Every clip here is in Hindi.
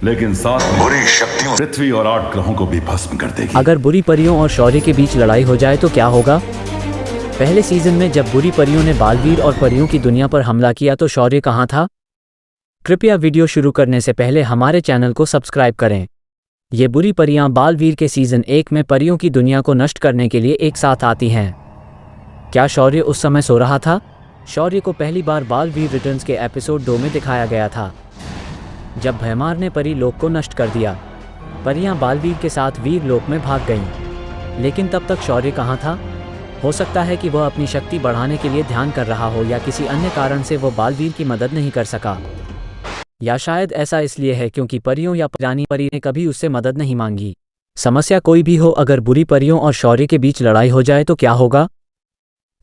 लेकिन साथ में बुरी शक्तियों पृथ्वी और 8 ग्रहों को भी भस्म कर देगी। अगर बुरी परियों और शौर्य के बीच लड़ाई हो जाए तो क्या होगा? पहले सीजन में जब बुरी परियों ने बालवीर और परियों की दुनिया पर हमला किया तो शौर्य कहाँ था? कृपया वीडियो शुरू करने से पहले हमारे चैनल को सब्सक्राइब करें। ये बुरी परियां बालवीर के सीजन 1 में परियों की दुनिया को नष्ट करने के लिए एक साथ आती हैं। क्या शौर्य उस समय सो रहा था? शौर्य को पहली बार बालवीर रिटर्न्स के एपिसोड 2 में दिखाया गया था, जब भयमार ने परी लोक को नष्ट कर दिया। परियां बालवीर के साथ वीर लोक में भाग गईं, लेकिन तब तक शौर्य कहाँ था? हो सकता है कि वह अपनी शक्ति बढ़ाने के लिए ध्यान कर रहा हो, या किसी अन्य कारण से वो बालवीर की मदद नहीं कर सका, या शायद ऐसा इसलिए है क्योंकि परियों या रानी परी ने कभी उससे मदद नहीं मांगी। समस्या कोई भी हो, अगर बुरी परियों और शौर्य के बीच लड़ाई हो जाए तो क्या होगा?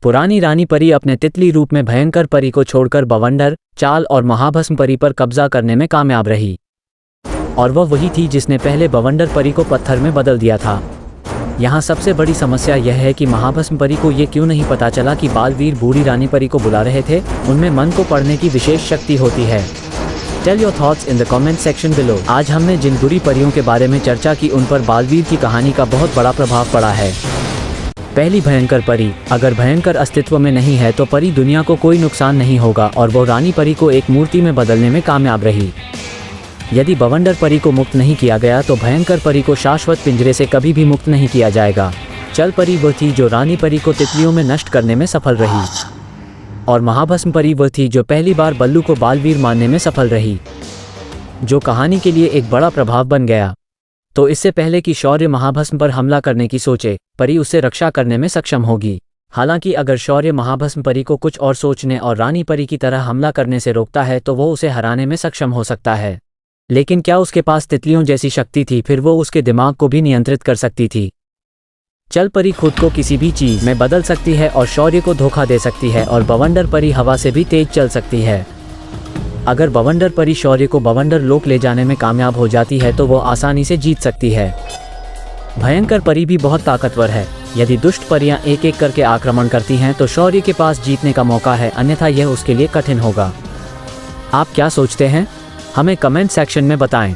पुरानी रानी परी अपने तितली रूप में भयंकर परी को छोड़कर बवंडर, चाल और महाभस्म परी पर कब्जा करने में कामयाब रही, और वह वही थी जिसने पहले बवंडर परी को पत्थर में बदल दिया था। यहाँ सबसे बड़ी समस्या यह है कि महाभस्म परी को ये क्यों नहीं पता चला कि बालवीर बूढ़ी रानी परी को बुला रहे थे। उनमें मन को पढ़ने की विशेष शक्ति होती है। Tell your thoughts in the comment section below. आज हमने जिन बुरी परियों के बारे में चर्चा की उन पर बालवीर की कहानी का बहुत बड़ा प्रभाव पड़ा है। पहली, भयंकर परी। अगर भयंकर अस्तित्व में नहीं है तो परी दुनिया को कोई नुकसान नहीं होगा, और वो रानी परी को एक मूर्ति में बदलने में कामयाब रही। यदि बवंडर परी को मुक्त नहीं किया गया तो भयंकर परी को शाश्वत पिंजरे से कभी भी मुक्त नहीं किया जाएगा। चल परी वो थी जो रानी परी को तितलियों में नष्ट करने में सफल रही, और महाभस्म परी वो थी जो पहली बार बल्लू को बालवीर मानने में सफल रही, जो कहानी के लिए एक बड़ा प्रभाव बन गया। तो इससे पहले कि शौर्य महाभस्म पर हमला करने की सोचे, परी उससे रक्षा करने में सक्षम होगी। हालांकि अगर शौर्य महाभस्म परी को कुछ और सोचने और रानी परी की तरह हमला करने से रोकता है तो वो उसे हराने में सक्षम हो सकता है। लेकिन क्या उसके पास तितलियों जैसी शक्ति थी? फिर वो उसके दिमाग को भी नियंत्रित कर सकती थी। चल परी खुद को किसी भी चीज में बदल सकती है और शौर्य को धोखा दे सकती है, और बवंडर परी हवा से भी तेज चल सकती है। अगर बवंडर परी शौर्य को बवंडर लोक ले जाने में कामयाब हो जाती है तो वो आसानी से जीत सकती है। भयंकर परी भी बहुत ताकतवर है। यदि दुष्ट परियां एक एक करके आक्रमण करती हैं तो शौर्य के पास जीतने का मौका है, अन्यथा यह उसके लिए कठिन होगा। आप क्या सोचते हैं? हमें कमेंट सेक्शन में बताएं।